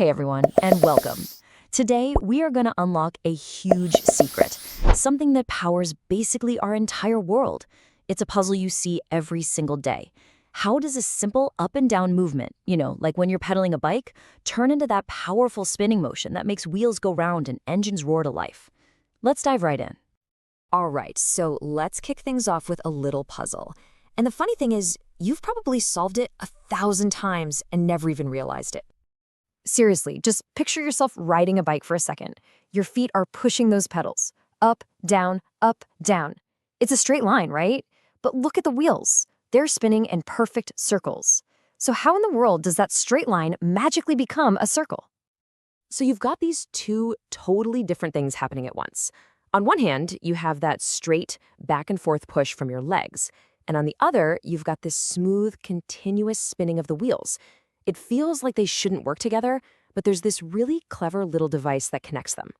Hey everyone, and welcome. Today, we are going to unlock a huge secret, something that powers basically our entire world. It's a puzzle you see every single day. How does a simple up and down movement, like when you're pedaling a bike, turn into that powerful spinning motion that makes wheels go round and engines roar to life? Let's dive right in. All right, so let's kick things off with a little puzzle. And the funny thing is, you've probably solved it 1,000 times and never even realized it. Seriously, just picture yourself riding a bike for a second. Your feet are pushing those pedals. Up, down, up, down. It's a straight line, right? But look at the wheels. They're spinning in perfect circles. So how in the world does that straight line magically become a circle? So you've got these two totally different things happening at once. On one hand, you have that straight back and forth push from your legs. And on the other, you've got this smooth, continuous spinning of the wheels. It feels like they shouldn't work together, but there's this really clever little device that connects them.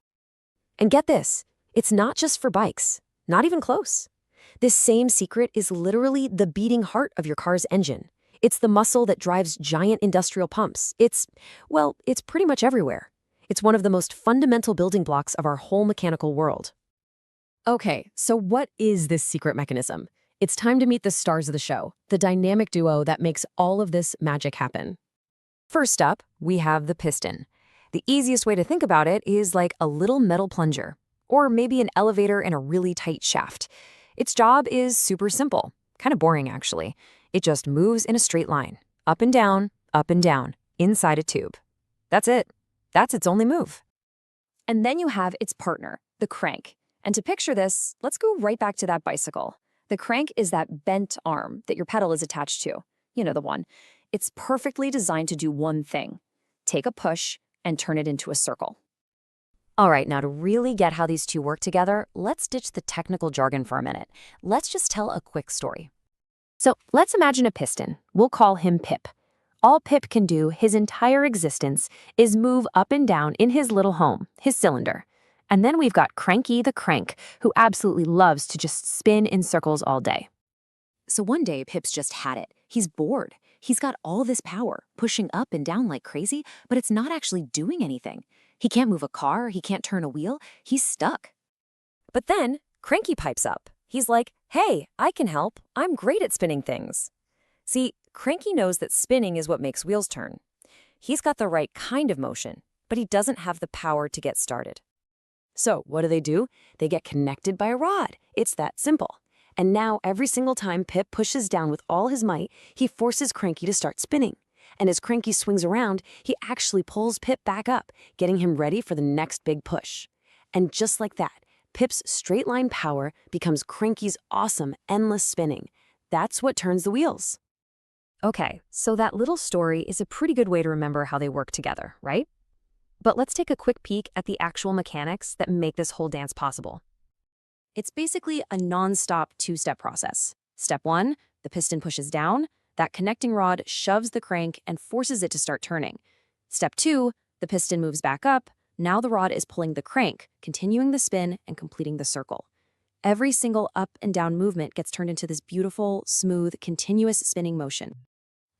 And get this, it's not just for bikes, not even close. This same secret is literally the beating heart of your car's engine. It's the muscle that drives giant industrial pumps. It's pretty much everywhere. It's one of the most fundamental building blocks of our whole mechanical world. Okay, so what is this secret mechanism? It's time to meet the stars of the show, the dynamic duo that makes all of this magic happen. First up, we have the piston. The easiest way to think about it is like a little metal plunger, or maybe an elevator in a really tight shaft. Its job is super simple, kind of boring actually. It just moves in a straight line, up and down, inside a tube. That's it. That's its only move. And then you have its partner, the crank. And to picture this, let's go right back to that bicycle. The crank is that bent arm that your pedal is attached to. You know the one. It's perfectly designed to do one thing: take a push and turn it into a circle. All right, now to really get how these two work together, let's ditch the technical jargon for a minute. Let's just tell a quick story. So let's imagine a piston. We'll call him Pip. All Pip can do his entire existence is move up and down in his little home, his cylinder. And then we've got Cranky the crank, who absolutely loves to just spin in circles all day. So one day, Pip's just had it. He's bored. He's got all this power, pushing up and down like crazy, but it's not actually doing anything. He can't move a car, he can't turn a wheel, he's stuck. But then, Cranky pipes up. He's like, hey, I can help. I'm great at spinning things. See, Cranky knows that spinning is what makes wheels turn. He's got the right kind of motion, but he doesn't have the power to get started. So what do? They get connected by a rod. It's that simple. And now every single time Pip pushes down with all his might, he forces Cranky to start spinning. And as Cranky swings around, he actually pulls Pip back up, getting him ready for the next big push. And just like that, Pip's straight line power becomes Cranky's awesome, endless spinning. That's what turns the wheels. Okay, so that little story is a pretty good way to remember how they work together, right? But let's take a quick peek at the actual mechanics that make this whole dance possible. It's basically a non-stop two-step process. Step 1, the piston pushes down. That connecting rod shoves the crank and forces it to start turning. Step 2, the piston moves back up. Now the rod is pulling the crank, continuing the spin and completing the circle. Every single up and down movement gets turned into this beautiful, smooth, continuous spinning motion.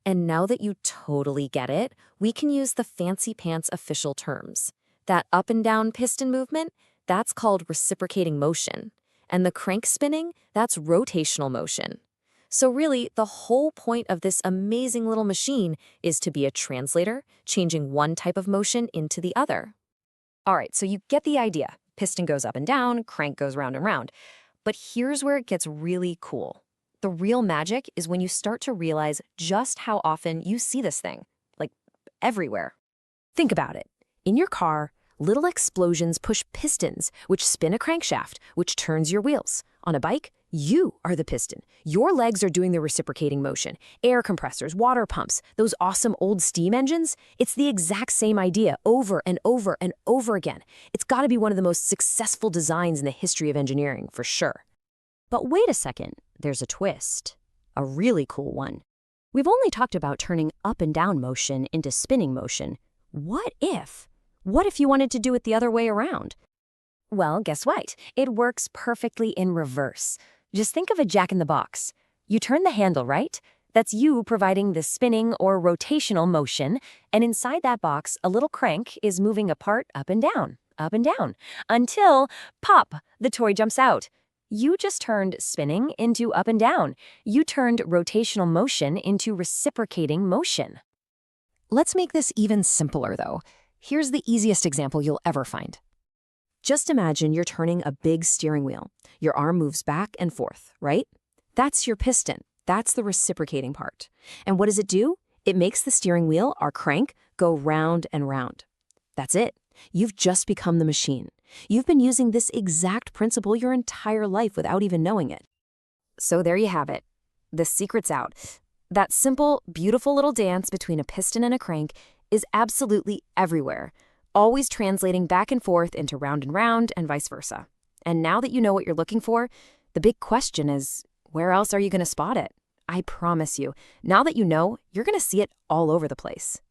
And now that you totally get it, we can use the fancy pants official terms. That up and down piston movement, that's called reciprocating motion. And the crank spinning, that's rotational motion. So really, the whole point of this amazing little machine is to be a translator, changing one type of motion into the other. All right, so you get the idea. Piston goes up and down, crank goes round and round. But here's where it gets really cool. The real magic is when you start to realize just how often you see this thing, like everywhere. Think about it. In your car, little explosions push pistons, which spin a crankshaft, which turns your wheels. On a bike, you are the piston. Your legs are doing the reciprocating motion. Air compressors, water pumps, those awesome old steam engines, it's the exact same idea over and over and over again. It's got to be one of the most successful designs in the history of engineering, for sure. But wait a second, there's a twist. A really cool one. We've only talked about turning up and down motion into spinning motion. What if? What if you wanted to do it the other way around? Well, guess what? It works perfectly in reverse. Just think of a jack-in-the-box. You turn the handle, right? That's you providing the spinning or rotational motion, and inside that box, a little crank is moving a part up and down, until, pop, the toy jumps out. You just turned spinning into up and down. You turned rotational motion into reciprocating motion. Let's make this even simpler, though. Here's the easiest example you'll ever find. Just imagine you're turning a big steering wheel. Your arm moves back and forth, right? That's your piston. That's the reciprocating part. And what does it do? It makes the steering wheel, our crank, go round and round. That's it. You've just become the machine. You've been using this exact principle your entire life without even knowing it. So there you have it. The secret's out. That simple, beautiful little dance between a piston and a crank is absolutely everywhere, always translating back and forth into round and vice versa. And now that you know what you're looking for, the big question is, where else are you going to spot it? I promise you, now that you know, you're going to see it all over the place.